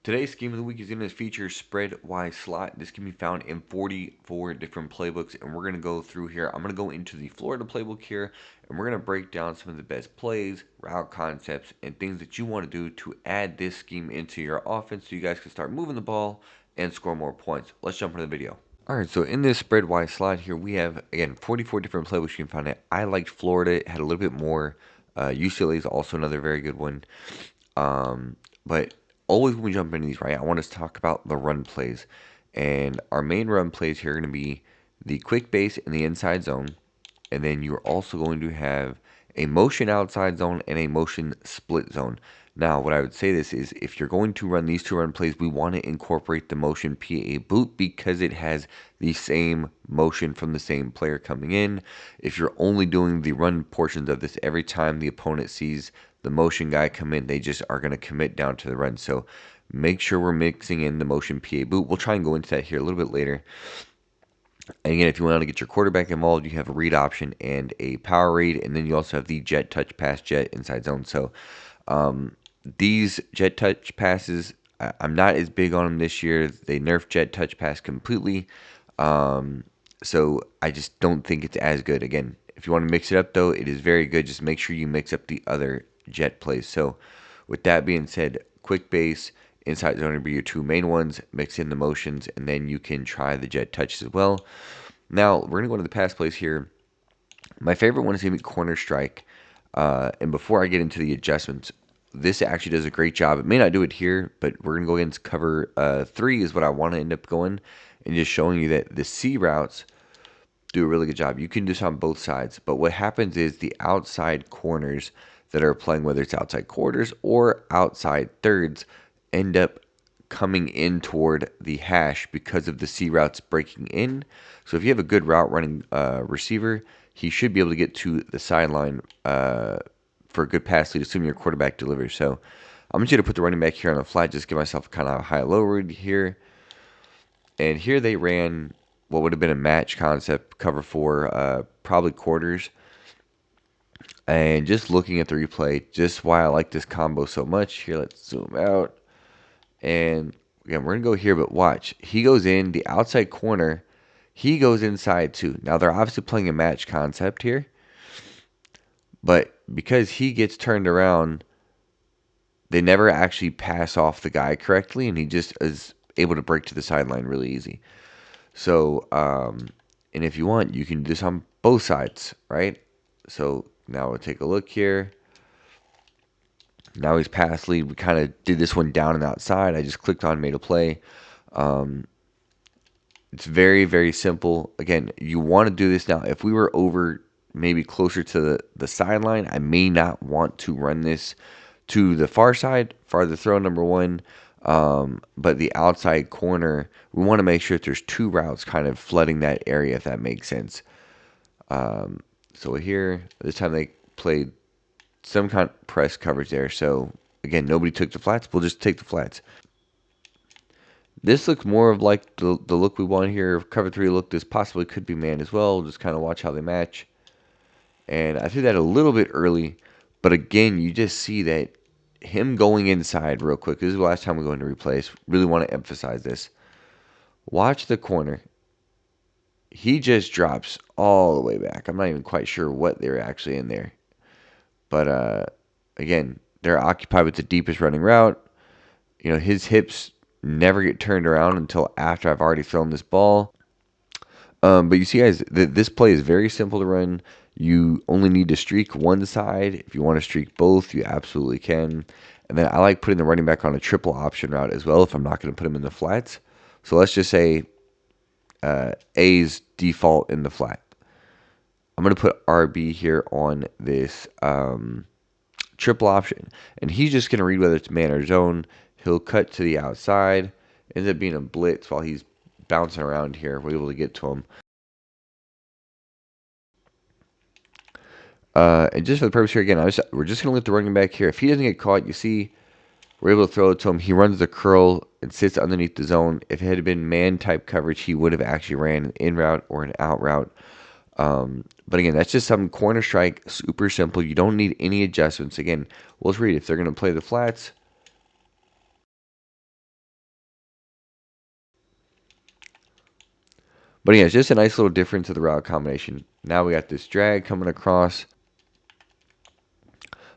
Today's scheme of the week is going to feature spread Y slot. This can be found in 44 different playbooks, and we're going to go through here. I'm going to go into the Florida playbook here, and we're going to break down some of the best plays, route concepts, and things that you want to do to add this scheme into your offense so you guys can start moving the ball and score more points. Let's jump into the video. Alright, so in this spread Y slot here, we have, again, 44 different playbooks you can find it. I liked Florida. It had a little bit more. UCLA is also another very good one. But always when we jump into these, right, I want us to talk about the run plays. And our main run plays here are going to be the quick base in the inside zone. And then you're also going to have a motion outside zone and a motion split zone. Now, what I would say this is, if you're going to run these two run plays, we want to incorporate the motion PA boot because it has the same motion from the same player coming in. If you're only doing the run portions of this, every time the opponent sees the motion guy come in, they just are going to commit down to the run. So make sure we're mixing in the motion PA boot. We'll try and go into that here a little bit later. And again, if you want to get your quarterback involved, you have a read option and a power read, and then you also have the jet touch pass jet inside zone. So these jet touch passes, I'm not as big on them this year. They nerfed jet touch pass completely. So I just don't think it's as good. Again, if you want to mix it up, though, it is very good. Just make sure you mix up the other jet plays. So with that being said, quick base, inside zone will be your two main ones. Mix in the motions, and then you can try the jet touches as well. Now, we're going to go to the pass plays here. My favorite one is going to be corner strike. And before I get into the adjustments, this actually does a great job. It may not do it here, but we're going to go against cover 3 is what I want to end up going. And just showing you that the C routes do a really good job. You can do this on both sides. But what happens is the outside corners that are playing, whether it's outside quarters or outside thirds, end up coming in toward the hash because of the C routes breaking in. So if you have a good route running receiver, he should be able to get to the sideline for a good pass lead, assuming your quarterback delivers. So I'm just going to put the running back here on the flat, just give myself kind of a high-low read here. And here they ran what would have been a match concept, cover 4, probably quarters. And just looking at the replay, just why I like this combo so much. Here, let's zoom out. And again, we're going to go here, but watch. He goes in the outside corner. He goes inside too. Now, they're obviously playing a match concept here. But because he gets turned around, they never actually pass off the guy correctly, and he just is able to break to the sideline really easy. So, and if you want, you can do this on both sides, right? So now we'll take a look here. Now he's pass lead. We kind of did this one down and outside. I just clicked on made a play. It's very, very simple. Again, you want to do this now. If we were over maybe closer to the sideline, I may not want to run this to the far side, farther throw, number one. But the outside corner, we want to make sure that there's two routes kind of flooding that area, if that makes sense. So here, this time they played some kind of press coverage there. So again, nobody took the flats. We'll just take the flats. This looks more of like the look we want here. Cover 3 look. This possibly could be man as well. Just kind of watch how they match. And I threw that a little bit early. But again, you just see that him going inside real quick. This is the last time we go into replays. Really want to emphasize this. Watch the corner. He just drops all the way back. I'm not even quite sure what they're actually in there. But again, they're occupied with the deepest running route. You know, his hips never get turned around until after I've already thrown this ball. But you see, guys, this play is very simple to run. You only need to streak one side. If you want to streak both, you absolutely can. And then I like putting the running back on a triple option route as well if I'm not going to put him in the flats. So let's just say A's default in the flat. I'm going to put RB here on this triple option. And he's just going to read whether it's man or zone. He'll cut to the outside. Ends up being a blitz while he's bouncing around here. We're able to get to him. And just for the purpose here, again, we're just going to let the running back here. If he doesn't get caught, you see, we're able to throw it to him. He runs the curl and sits underneath the zone. If it had been man-type coverage, he would have actually ran an in route or an out route. But again, that's just some corner strike, super simple. You don't need any adjustments. Again, we'll just read. If they're going to play the flats, But yeah, it's just a nice little difference of the route combination. Now we got this drag coming across.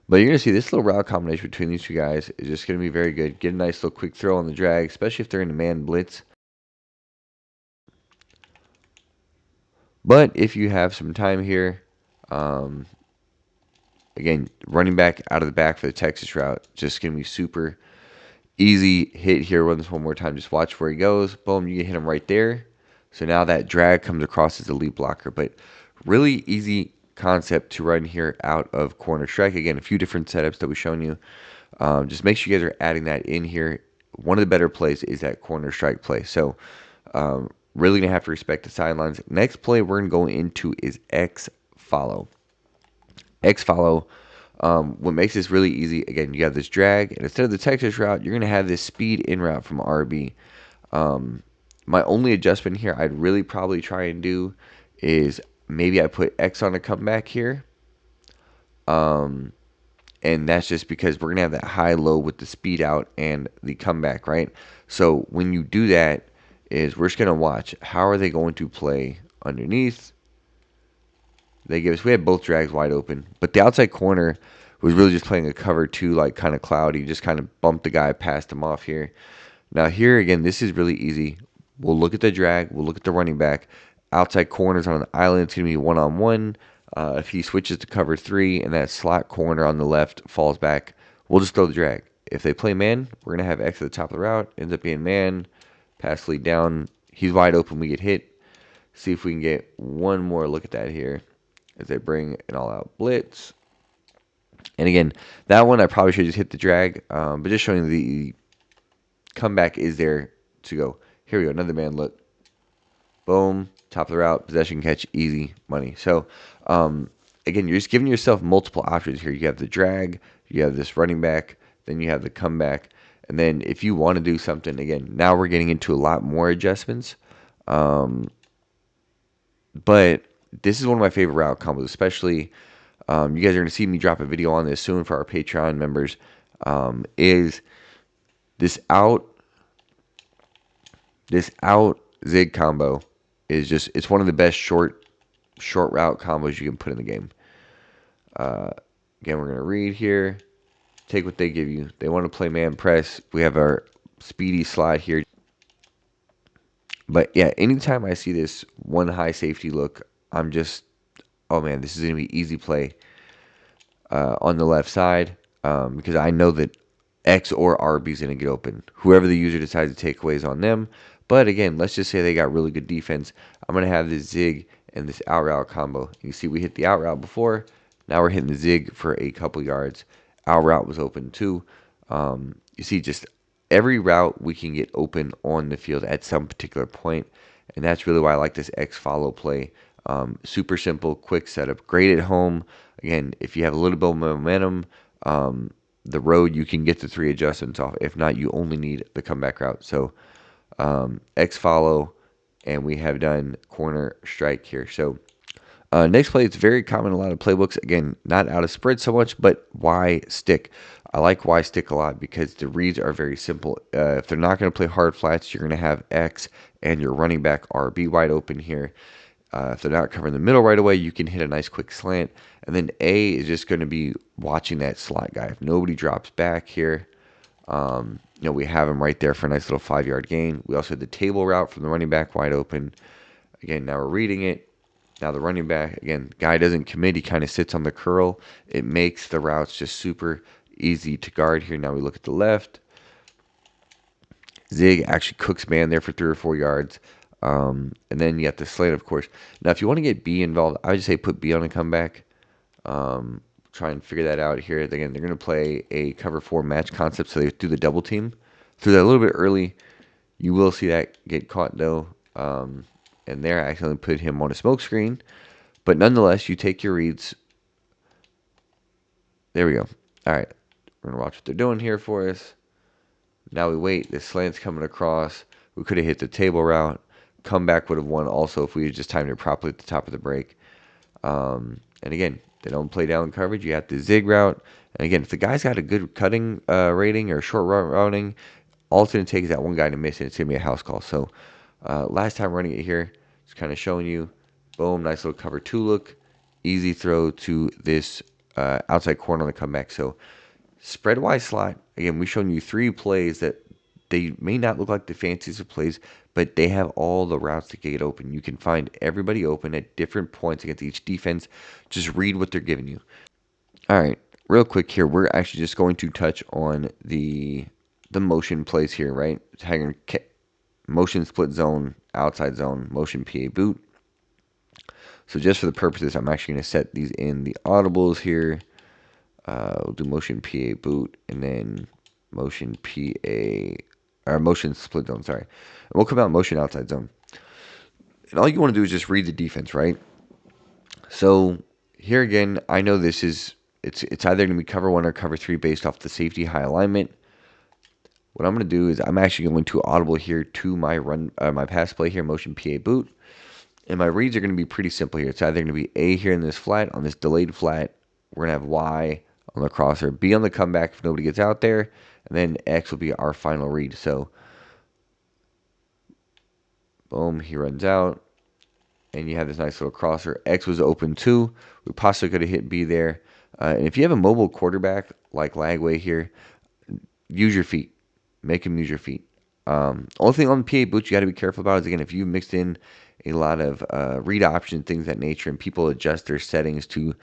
But you're going to see this little route combination between these two guys is just going to be very good. Get a nice little quick throw on the drag, especially if they're in a man blitz. But if you have some time here, again, running back out of the back for the Texas route, just going to be super easy hit here. Run this one more time. Just watch where he goes. Boom, you can hit him right there. So now that drag comes across as a lead blocker. But really easy concept to run here out of corner strike. Again, a few different setups that we've shown you. Just make sure you guys are adding that in here. One of the better plays is that corner strike play. So really going to have to respect the sidelines. Next play we're going to go into is X follow. X follow. What makes this really easy, again, you have this drag, and instead of the Texas route, you're going to have this speed in route from RB. My only adjustment here I'd really probably try and do is maybe I put X on a comeback here. And that's just because we're going to have that high-low with the speed out and the comeback, right? So when you do that, is we're just going to watch how are they going to play underneath. We had both drags wide open, but the outside corner was really just playing a cover 2, like kind of cloudy, just kind of bumped the guy, passed him off here. Now here again, this is really easy. We'll look at the drag, we'll look at the running back. Outside corners on the island, it's going to be one-on-one. If he switches to cover 3 and that slot corner on the left falls back, we'll just throw the drag. If they play man, we're going to have X at the top of the route. Ends up being man. Pass lead down. He's wide open. We get hit. See if we can get one more look at that here as they bring an all-out blitz. And again, that one I probably should just hit the drag, but just showing you the comeback is there to go. Here we go. Another man look. Boom. Top of the route. Possession catch. Easy money. So, again, you're just giving yourself multiple options here. You have the drag. You have this running back. Then you have the comeback. And then if you want to do something, again, now we're getting into a lot more adjustments. But this is one of my favorite route combos, especially you guys are going to see me drop a video on this soon for our Patreon members. Is this out zig combo is just, it's one of the best short route combos you can put in the game. Again, we're going to read here. Take what they give you. They want to play man press. We have our speedy slide here. But yeah, anytime I see this one high safety look, I'm just, oh man, this is going to be easy play on the left side because I know that X or RB is going to get open. Whoever the user decides to take away is on them. But again, let's just say they got really good defense. I'm going to have this zig and this out route combo. You see we hit the out route before. Now we're hitting the zig for a couple yards. Our route was open too. You see just every route we can get open on the field at some particular point. And that's really why I like this X follow play. Super simple, quick setup. Great at home. Again, if you have a little bit of momentum, the road, you can get the 3 adjustments off. If not, you only need the comeback route. So X follow, and we have done corner strike here. So next play, it's very common in a lot of playbooks. Again, not out of spread so much, but Y stick. I like Y stick a lot because the reads are very simple. If they're not going to play hard flats, you're going to have X and your running back RB wide open here. If they're not covering the middle right away, you can hit a nice quick slant. And then A is just going to be watching that slot guy. If nobody drops back here, we have him right there for a nice little 5-yard gain. We also had the table route from the running back wide open. Again, now we're reading it. Now the running back, again, guy doesn't commit. He kind of sits on the curl. It makes the routes just super easy to guard here. Now we look at the left. Zig actually cooks man there for 3 or 4 yards. And then you have the slant, of course. Now, if you want to get B involved, I would just say put B on a comeback. Try and figure that out here. Again, they're going to play a cover 4 match concept, so they do the double team. Through that a little bit early, you will see that get caught, though. And there, I accidentally put him on a smoke screen. But nonetheless, you take your reads. There we go. All right. We're going to watch what they're doing here for us. Now we wait. The slant's coming across. We could have hit the table route. Comeback would have won also if we had just timed it properly at the top of the break. And again, they don't play down coverage. You have the zig route. And again, if the guy's got a good cutting rating or short routing, all it's going to take is that one guy to miss it. It's going to be a house call. So last time running it here, Just kind of showing you. Boom, nice little cover 2 look. Easy throw to this outside corner on the comeback. So spread wide slot. Again, we've shown you 3 plays that they may not look like the fanciest of plays, but they have all the routes to get open. You can find everybody open at different points against each defense. Just read what they're giving you. All right, real quick here, we're actually just going to touch on the motion plays here, right? Motion split zone, outside zone, motion PA boot. So just for the purposes, I'm actually going to set these in the audibles here. We'll do motion PA boot and then motion PA, or motion split zone, sorry. And we'll come out motion outside zone. And all you want to do is just read the defense, right? So here again, I know this is, it's either going to be cover 1 or cover 3 based off the safety high alignment. What I'm going to do is I'm actually going to audible here to my my pass play here, motion PA boot. And my reads are going to be pretty simple here. It's either going to be A here in this flat, on this delayed flat. We're going to have Y on the crosser, B on the comeback if nobody gets out there, and then X will be our final read. So, boom, he runs out, and you have this nice little crosser. X was open too. We possibly could have hit B there. And if you have a mobile quarterback like Lagway here, use your feet. Make him use your feet. Only thing on the PA boots you got to be careful about is, again, if you mixed in a lot of read option, things of that nature, and people adjust their settings to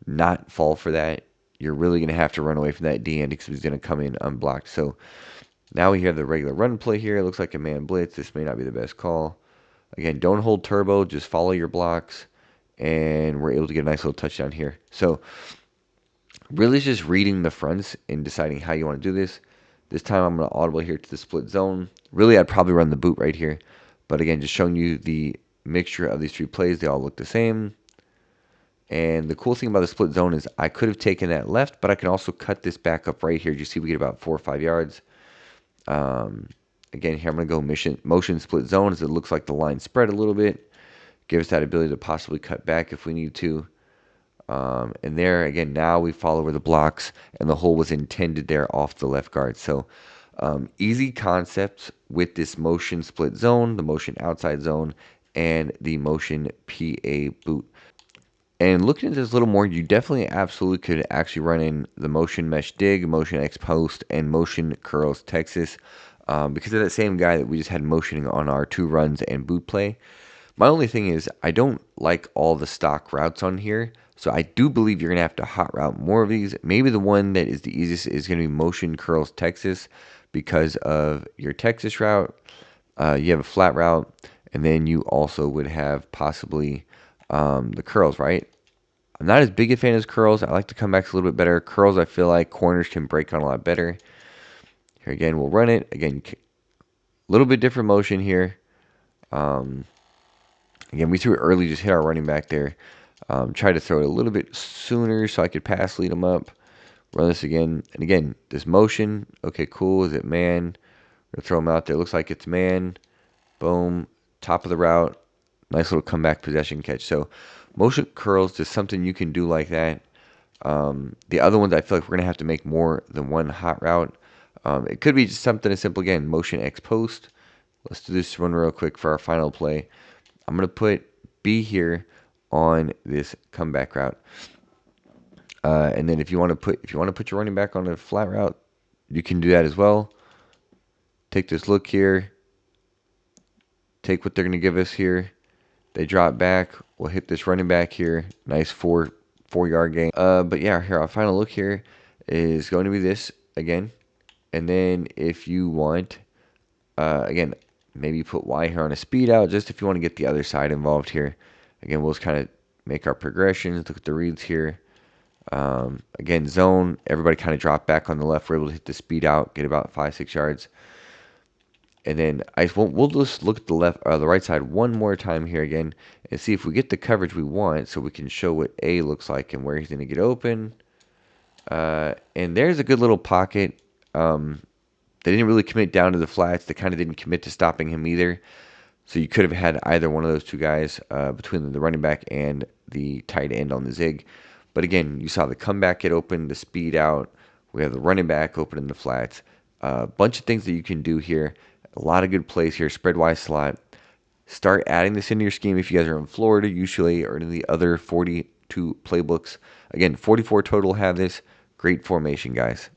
not fall for that, you're really going to have to run away from that D end because he's going to come in unblocked. So now we have the regular run play here. It looks like a man blitz. This may not be the best call. Again, don't hold turbo. Just follow your blocks. And we're able to get a nice little touchdown here. So really just reading the fronts and deciding how you want to do this. This time I'm going to audible here to the split zone. Really, I'd probably run the boot right here. But again, just showing you the mixture of these 3 plays. They all look the same. And the cool thing about the split zone is I could have taken that left, but I can also cut this back up right here. You see we get about 4 or 5 yards. Again, here I'm going to go motion split zone as it looks like the line spread a little bit. Give us that ability to possibly cut back if we need to. And there, again, now we follow where the blocks and the hole was intended there off the left guard. So easy concepts with this motion split zone, the motion outside zone, and the motion PA boot. And looking at this a little more, you definitely absolutely could actually run in the motion mesh dig, motion X post, and motion curls Texas because of that same guy that we just had motioning on our 2 runs and boot play. My only thing is I don't like all the stock routes on here, so I do believe you're going to have to hot route more of these. Maybe the one that is the easiest is going to be motion curls Texas because of your Texas route. You have a flat route, and then you also would have possibly the curls, right? I'm not as big a fan as curls. I like the comebacks a little bit better. Curls, I feel like corners can break on a lot better. Here again, we'll run it. Again, a little bit different motion here. Again, we threw it early, just hit our running back there. Tried to throw it a little bit sooner so I could pass lead him up. Run this again. And again, this motion. Okay, cool. Is it man? We're going to throw him out there. Looks like it's man. Boom. Top of the route. Nice little comeback possession catch. So motion curls, just something you can do like that. The other ones, I feel like we're going to have to make more than one hot route. It could be just something as simple, again, motion X post. Let's do this one real quick for our final play. I'm going to put B here on this comeback route. And then if you want to put your running back on a flat route, you can do that as well. Take this look here. Take what they're going to give us here. They drop back. We'll hit this running back here. Nice 4-yard gain. But yeah, here our final look here is going to be this again. And then if you want, again, maybe put Y here on a speed out, just if you want to get the other side involved here. Again, we'll just kind of make our progressions. Look at the reads here. Again, zone. Everybody kind of dropped back on the left. We're able to hit the speed out, get about 5-6 yards. And then we'll just look at the right side one more time here again and see if we get the coverage we want so we can show what A looks like and where he's going to get open. And there's a good little pocket. They didn't really commit down to the flats. They kind of didn't commit to stopping him either. So you could have had either one of those 2 guys between the running back and the tight end on the zig. But again, you saw the comeback get open, the speed out. We have the running back open in the flats. A bunch of things that you can do here. A lot of good plays here. Spread wide slot. Start adding this into your scheme if you guys are in Florida, UCLA, or any of the other 42 playbooks. Again, 44 total have this. Great formation, guys.